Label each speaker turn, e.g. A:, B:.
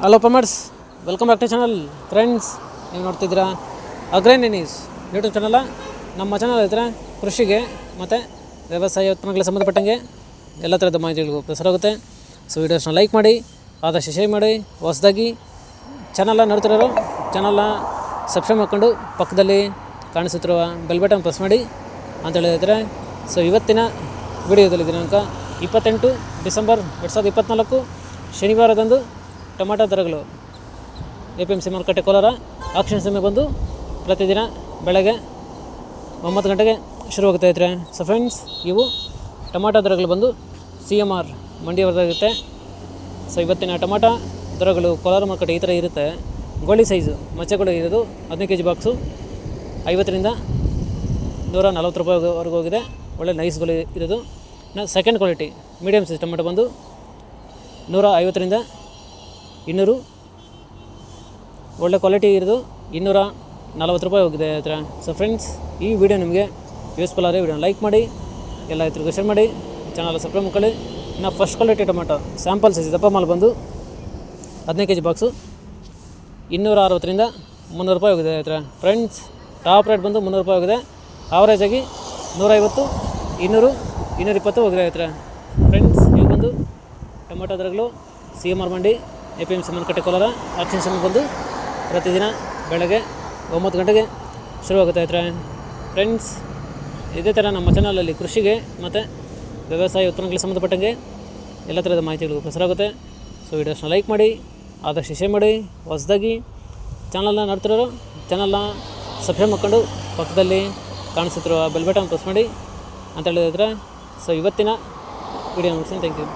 A: Hello farmers, welcome back to channel. Friends, ನೀವು ನೋಡ್ತಿದ್ದೀರಾ ಅಗ್ರೈನಿಸ್ ಯೂಟ್ಯೂಬ್ ಚಾನಲ. ನಮ್ಮ ಚಾನಲ್ ಇದ್ದರೆ ಕೃಷಿಗೆ ಮತ್ತು ವ್ಯವಸಾಯ ಉತ್ಪನ್ನಗಳಿಗೆ ಸಂಬಂಧಪಟ್ಟಂಗೆ ಎಲ್ಲ ಥರದ ಮಾಹಿತಿಗಳು ಪ್ರಸಾರವಾಗುತ್ತೆ. ಸೊ ವೀಡಿಯೋಸ್ನ ಲೈಕ್ ಮಾಡಿ, ಆದಷ್ಟು ಶೇರ್ ಮಾಡಿ. ಹೊಸದಾಗಿ ಚಾನಲ್ನ ನೋಡ್ತಿರೋರು ಚಾನಲ್ನ ಸಬ್ಸ್ಕ್ರೈಬ್ ಮಾಡ್ಕೊಂಡು ಪಕ್ಕದಲ್ಲಿ ಕಾಣಿಸುತ್ತಿರುವ ಬೆಲ್ ಬಟನ್ ಪ್ರೆಸ್ ಮಾಡಿ ಅಂತ ಹೇಳಿದ್ರೆ. ಸೊ ಇವತ್ತಿನ ವಿಡಿಯೋದಲ್ಲಿ ದಿನಾಂಕ 28 ಡಿಸೆಂಬರ್ 2024 ಶನಿವಾರದಂದು ಟೊಮಾಟೊ ದರಗಳು APMC ಮಾರುಕಟ್ಟೆ ಕೋಲಾರ ಆಕ್ಷನ್ ಸಮಯ ಬಂದು ಪ್ರತಿದಿನ ಬೆಳಗ್ಗೆ 9 ಗಂಟೆಗೆ ಶುರುವಾಗ್ತಾ ಇದ್ರೆ. ಸೊ ಫ್ರೆಂಡ್ಸ್, ಇವು ಟೊಮಾಟೊ ದರಗಳು ಬಂದು CMR ಮಂಡಿಯವರದಾಗಿರುತ್ತೆ. ಸೊ ಇವತ್ತಿನ ಟೊಮಾಟೊ ದರಗಳು ಕೋಲಾರ ಮಾರುಕಟ್ಟೆ ಈ ಥರ ಇರುತ್ತೆ. ಗೋಳಿ ಸೈಜು ಮಚ್ಚೆಗಳು ಇರೋದು 15 kg ಬಾಕ್ಸು 50ರಿಂದ 140 ರೂಪಾಯಿವರೆಗೂ ಹೋಗಿದೆ. ಒಳ್ಳೆ ನೈಸ್ಗಳು ಇರೋದು. Second quality medium size tomato ಬಂದು 150ರಿಂದ 200, ಒಳ್ಳೆ ಕ್ವಾಲಿಟಿ ಇರೋದು 240 ರೂಪಾಯಿ ಹೋಗಿದೆ ಹತ್ರ. ಸೊ ಫ್ರೆಂಡ್ಸ್, ಈ ವಿಡಿಯೋ ನಿಮಗೆ ಯೂಸ್ಫುಲ್ ಆದರೆ ವಿಡಿಯೋನ ಲೈಕ್ ಮಾಡಿ, ಎಲ್ಲ ರೈತರಿಗೂ ಶೇರ್ ಮಾಡಿ, ಚಾನಲ್ ಸಬ್ಸ್ಕ್ರೈಬ್ ಮಾಡ್ಕೊಳ್ಳಿ. ಇನ್ನು first quality tomato sample size ದಪ್ಪ ಮಾಲ್ ಬಂದು 15 kg ಬಾಕ್ಸು 260ರಿಂದ 300 ರೂಪಾಯಿ ಹೋಗಿದೆ ಹತ್ರ. ಫ್ರೆಂಡ್ಸ್, ಟಾಪ್ ರೇಟ್ ಬಂದು 300 ರೂಪಾಯಿ ಹೋಗಿದೆ. ಆವರೇಜಾಗಿ 150, 200, 220 ಹೋಗಿದೆ ಹತ್ರ. ಫ್ರೆಂಡ್ಸ್, ಇವು ಬಂದು ಟೊಮೆಟೊ ದರಗಳು CMR ಮಂಡಿ APMC ಮಾರುಕಟ್ಟೆ ಕೋಲಾರ ಆಕ್ಷನ್ ಸಮಯ ಬಂದು ಪ್ರತಿದಿನ ಬೆಳಗ್ಗೆ 9 ಗಂಟೆಗೆ ಶುರುವಾಗುತ್ತೆ ಹತ್ರ. ಫ್ರೆಂಡ್ಸ್, ಇದೇ ಥರ ನಮ್ಮ ಚಾನಲಲ್ಲಿ ಕೃಷಿಗೆ ಮತ್ತು ವ್ಯವಸಾಯ ಉತ್ಪನ್ನಗಳಿಗೆ ಸಂಬಂಧಪಟ್ಟಂಗೆ ಎಲ್ಲ ಥರದ ಮಾಹಿತಿಗಳು ಪ್ರಸಾರವಾಗುತ್ತೆ. ಸೊ ವೀಡಿಯೋಸ್ನ ಲೈಕ್ ಮಾಡಿ, ಆದಷ್ಟು ಶೇರ್ ಮಾಡಿ. ಹೊಸದಾಗಿ ಚಾನಲ್ನ ನೋಡ್ತಿರೋರು ಚಾನಲ್ನ ಸಬ್ಸ್ಕ್ರೈಬ್ ಮಾಡ್ಕೊಂಡು ಪಕ್ಕದಲ್ಲಿ ಕಾಣಿಸುತ್ತಿರುವ ಬೆಲ್ ಬಟನ್ ಪ್ರೆಸ್ ಮಾಡಿ ಅಂತ ಹೇಳಿದ್ರೆ. ಸೊ ಇವತ್ತಿನ ವಿಡಿಯೋ ಮುಗಿಸ್ತೀನಿ. Thank you.